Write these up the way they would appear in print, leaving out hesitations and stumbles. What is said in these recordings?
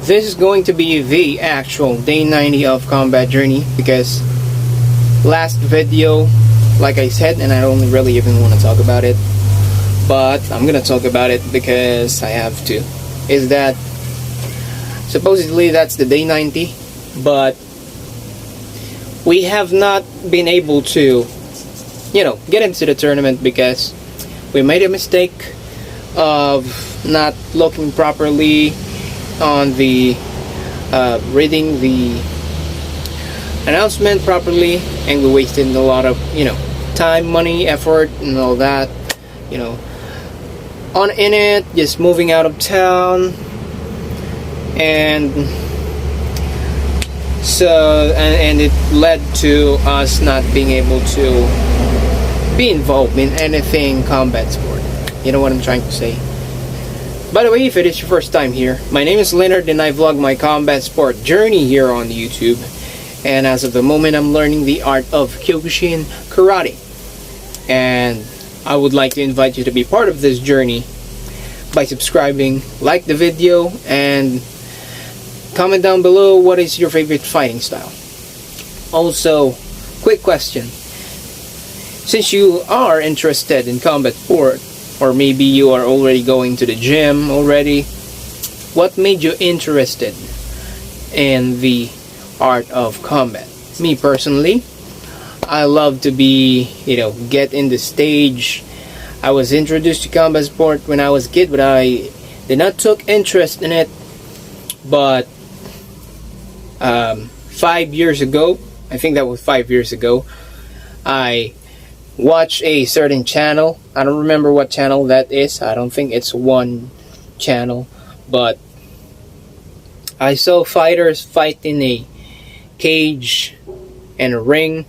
This is going to be the actual day 90 of combat journey, because last video, like I said, and I don't really even want to talk about it, but I'm gonna talk about it because I have to, is that supposedly that's the day 90, but we have not been able to, get into the tournament because we made a mistake of not looking properly on the reading the announcement properly, and we wasted a lot of time, money, effort, and all that, on in it, just moving out of town. And so and it led to us not being able to be involved in anything combat sport. You know what I'm trying to say? By the way, if it is your first time here, my name is Leonard and I vlog my combat sport journey here on YouTube. And as of the moment, I'm learning the art of Kyokushin karate. And I would like to invite you to be part of this journey by subscribing, like the video, and comment down below what is your favorite fighting style. Also, quick question. Since you are interested in combat sport, or maybe you are already going to the gym already, what made you interested in the art of combat? Me personally, I love to be, get in the stage. I was introduced to combat sport when I was a kid, but I did not took interest in it. But 5 years ago, I think that was 5 years ago, I watched a certain channel. I don't remember what channel that is. I don't think it's one channel, but I saw fighters fight in a cage and a ring,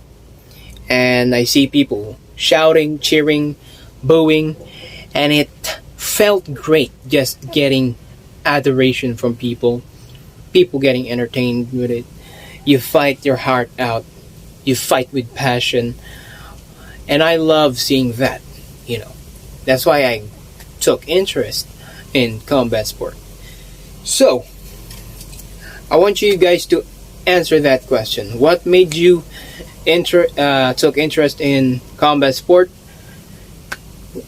and I see people shouting, cheering, booing, and it felt great just getting adoration from people getting entertained with it. You fight your heart out, you fight with passion, and I love seeing that. That's why I took interest in combat sport. So I want you guys to answer that question. What made you took interest in combat sport?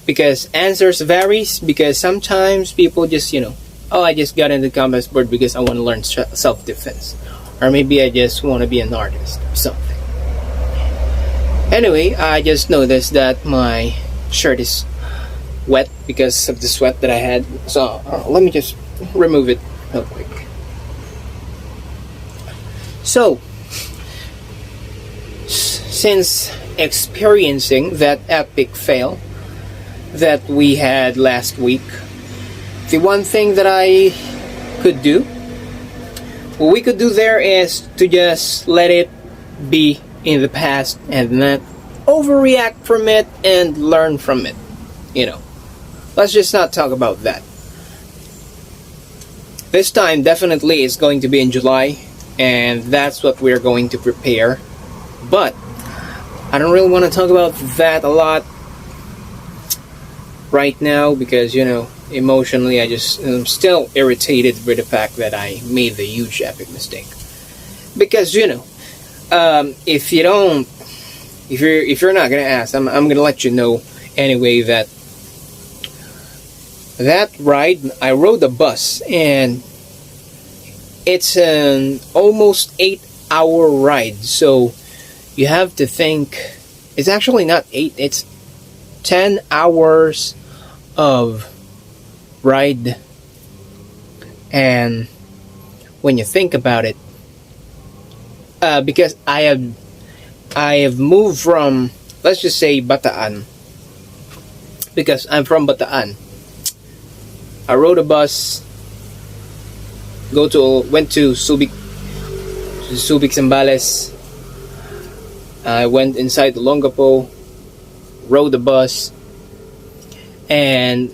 Because answers varies, because sometimes people just I just got into combat sport because I want to learn self-defense, or maybe I just want to be an artist or something. Anyway, I just noticed that my shirt is wet because of the sweat that I had, so let me just remove it real quick. So, since experiencing that epic fail that we had last week, the one thing that I could do, what we could do there is to just let it be in the past and not overreact from it and learn from it. Let's just not talk about that. This time definitely is going to be in July, and that's what we're going to prepare. But I don't really want to talk about that a lot right now because emotionally I'm still irritated with the fact that I made the huge epic mistake. Because if you're not gonna ask, I'm gonna let you know anyway that ride, I rode a bus, and it's an almost 8-hour ride. So you have to think, it's actually not 8, it's 10 hours of ride. And when you think about it, because I have moved from, let's just say, Bataan, because I'm from Bataan. I rode a bus, went to Subic Zambales. I went inside the Longapo, rode the bus, and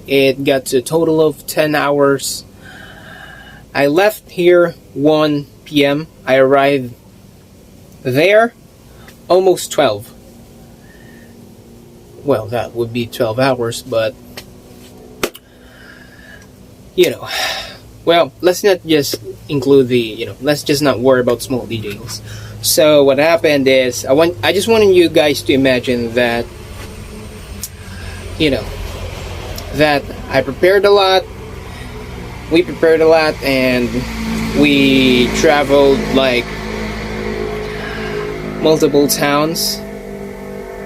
it got to a total of 10 hours. I left here 1 p.m. I arrived there almost 12. Well, that would be 12 hours, but Well, let's not just include the, let's just not worry about small details. So what happened is, I just wanted you guys to imagine that, that I prepared a lot, we prepared a lot, and we traveled like multiple towns,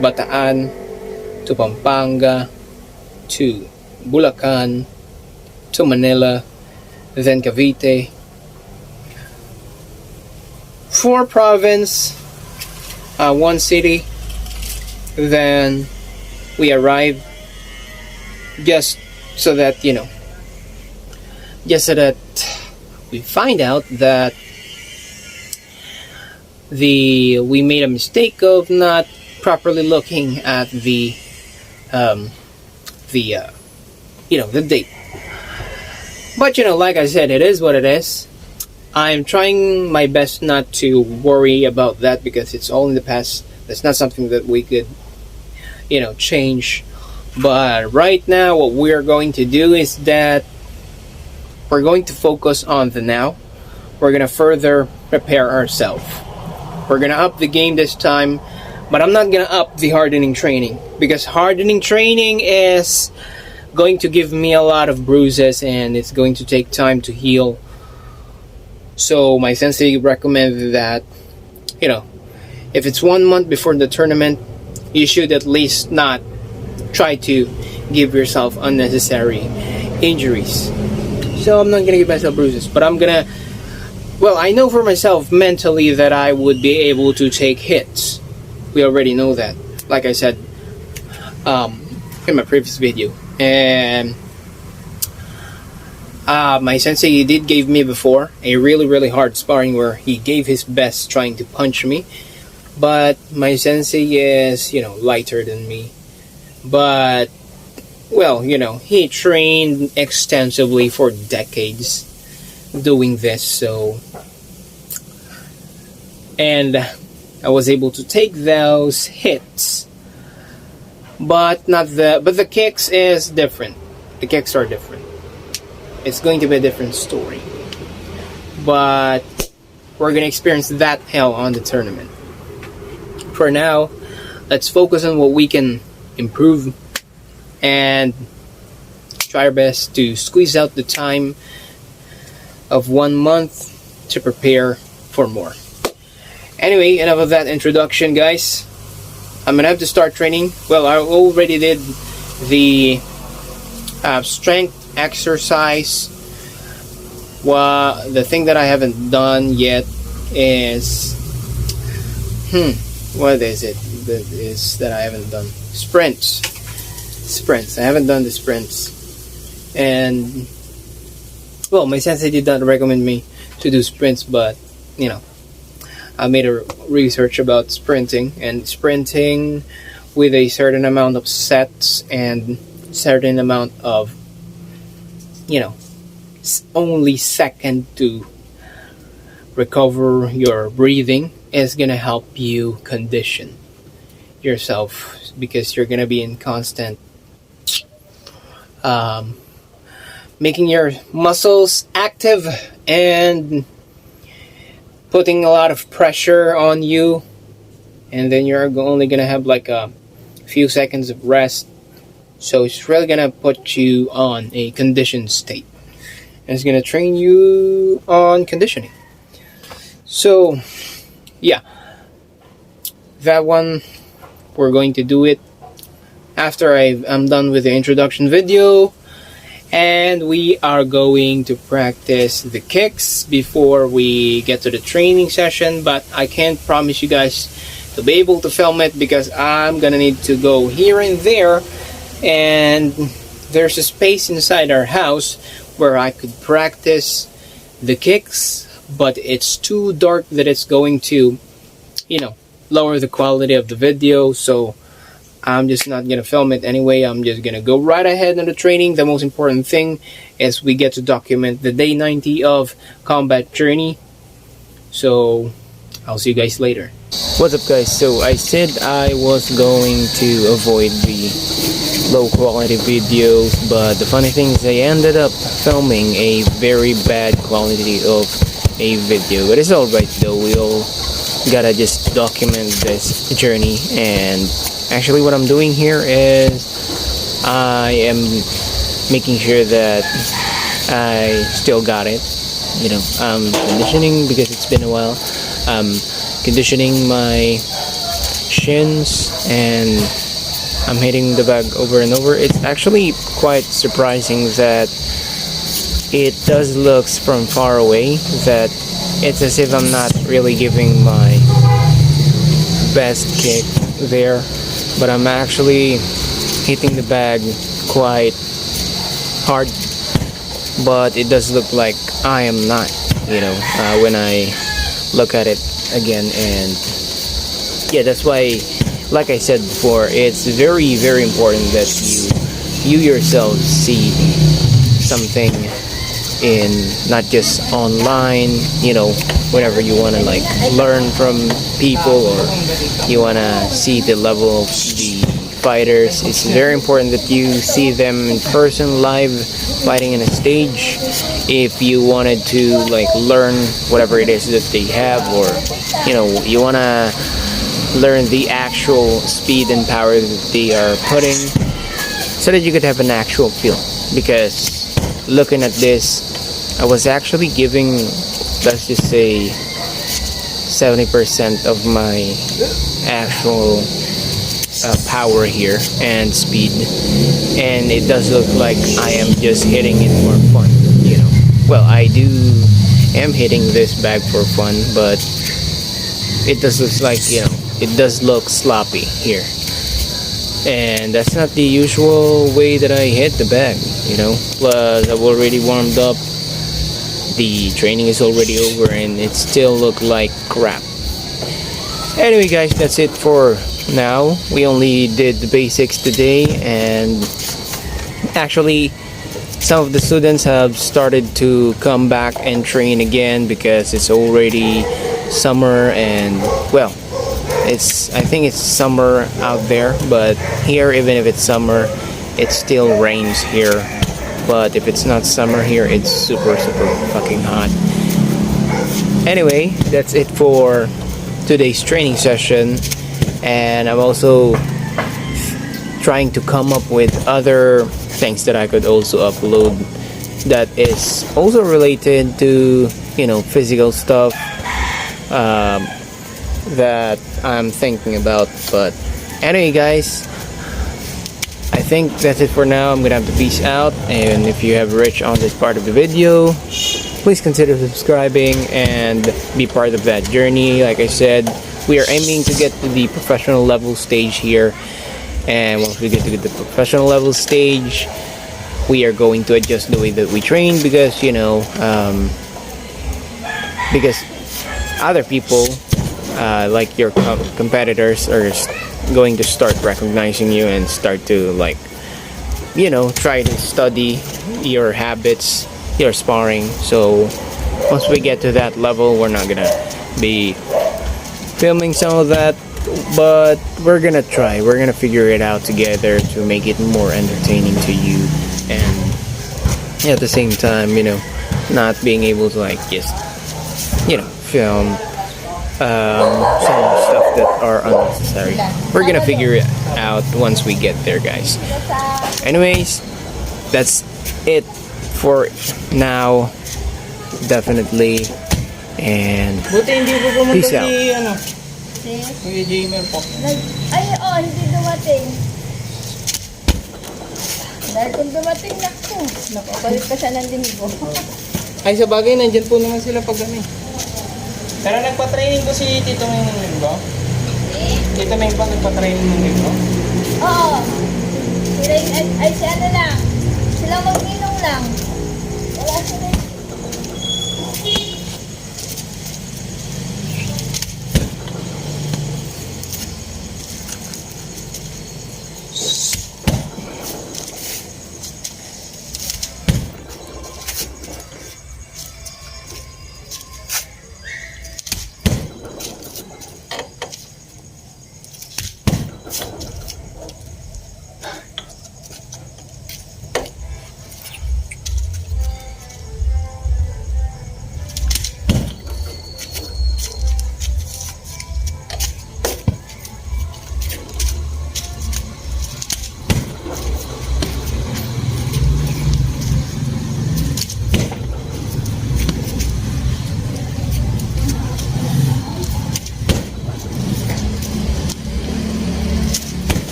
Bataan to Pampanga to Bulacan to Manila, then Cavite. 4 province, 1 city. Then we arrived just so that we find out that we made a mistake of not properly looking at the date. But like I said, it is what it is. I'm trying my best not to worry about that because it's all in the past. That's not something that we could change. But right now what we're going to do is that we're going to focus on the now. We're going to further prepare ourselves. We're going to up the game this time, but I'm not going to up the hardening training because hardening training is going to give me a lot of bruises and it's going to take time to heal. So my sensei recommended that, if it's 1 month before the tournament, you should at least not try to give yourself unnecessary injuries. So I'm not going to give myself bruises, but I know for myself mentally that I would be able to take hits. We already know that, like I said in my previous video. And my sensei did give me before a really hard sparring where he gave his best trying to punch me. But my sensei is, lighter than me. But, he trained extensively for decades doing this, so. And I was able to take those hits. But the kicks is different. The kicks are different. It's going to be a different story. But we're going to experience that hell on the tournament. For now, let's focus on what we can improve and try our best to squeeze out the time of 1 month to prepare for more. Anyway, enough of that introduction, guys. I'm gonna have to start training. Well, I already did the strength exercise. Well, the thing that I haven't done yet is what is it that I haven't done? Sprints. I haven't done the sprints. And well, my sensei did not recommend me to do sprints, but I made a research about sprinting, and sprinting with a certain amount of sets and certain amount of only second to recover your breathing is gonna help you condition yourself, because you're gonna be in constant making your muscles active and putting a lot of pressure on you, and then you're only gonna have like a few seconds of rest. So it's really gonna put you on a conditioned state, and it's gonna train you on conditioning. So yeah, that one we're going to do it after I'm done with the introduction video, and we are going to practice the kicks before we get to the training session. But I can't promise you guys to be able to film it because I'm gonna need to go here and there, and there's a space inside our house where I could practice the kicks, but it's too dark that it's going to lower the quality of the video. So I'm just not gonna film it anyway. I'm just gonna go right ahead on the training. The most important thing is we get to document the day 90 of combat journey. So I'll see you guys later. What's up, guys? So I said I was going to avoid the low quality videos, but the funny thing is I ended up filming a very bad quality of a video. But it's alright though, we all gotta just document this journey. And actually what I'm doing here is I am making sure that I still got it. You know, I'm conditioning because it's been a while. Conditioning my shins, and I'm hitting the bag over and over. It's actually quite surprising that it does looks from far away that it's as if I'm not really giving my best kick there, but I'm actually hitting the bag quite hard. But it does look like I am not, you know, when I look at it again. And yeah, that's why, like I said before, it's very, very important that you yourself see something in, not just online, you know, whenever you want to like learn from people or you want to see the level of the fighters. It's very important that you see them in person, live, fighting in a stage. If you wanted to like learn whatever it is that they have, or you know, you want to learn the actual speed and power that they are putting, so that you could have an actual feel. Because looking at this, I was actually giving, let's just say, 70% of my actual power here and speed, and it does look like I am just hitting it for fun, you know. Well, I am hitting this bag for fun, but it does look like, you know, it does look sloppy here, and that's not the usual way that I hit the bag, you know. Plus I've already warmed up, the training is already over, and it still look like crap. Anyway guys, that's it for now. We only did the basics today, and actually some of the students have started to come back and train again because it's already summer, and well, I think it's summer out there, but here, even if it's summer, it still rains here. But if it's not summer here, it's super fucking hot. Anyway, that's it for today's training session, and I'm also trying to come up with other things that I could also upload that is also related to, you know, physical stuff that I'm thinking about. But anyway guys, I think that's it for now. I'm gonna have to peace out, and if you have reached on this part of the video, please consider subscribing and be part of that journey. Like I said, we are aiming to get to the professional level stage here, and once we get to the professional level stage, we are going to adjust the way that we train, because you know, because other people like your competitors are going to start recognizing you and start to, like, you know, try to study your habits, your sparring. So once we get to that level, we're not gonna be filming some of that, but we're gonna figure it out together to make it more entertaining to you, and at the same time, you know, not being able to like just, you know, film some stuff that are unnecessary. We're gonna figure it out once we get there, guys. Anyways, that's it for now, definitely, and peace out. Hindi dumating. Dahil kung dumating, nakabalik pa siya ng linggo. Ay, sa bagay, nandyan po naman sila pag ano. Pero nagpa-training ko si Tito Ming ng linggo? Tito Ming pa nagpa-training ng linggo? Oo. Si ano lang. Sila mag-minong lang.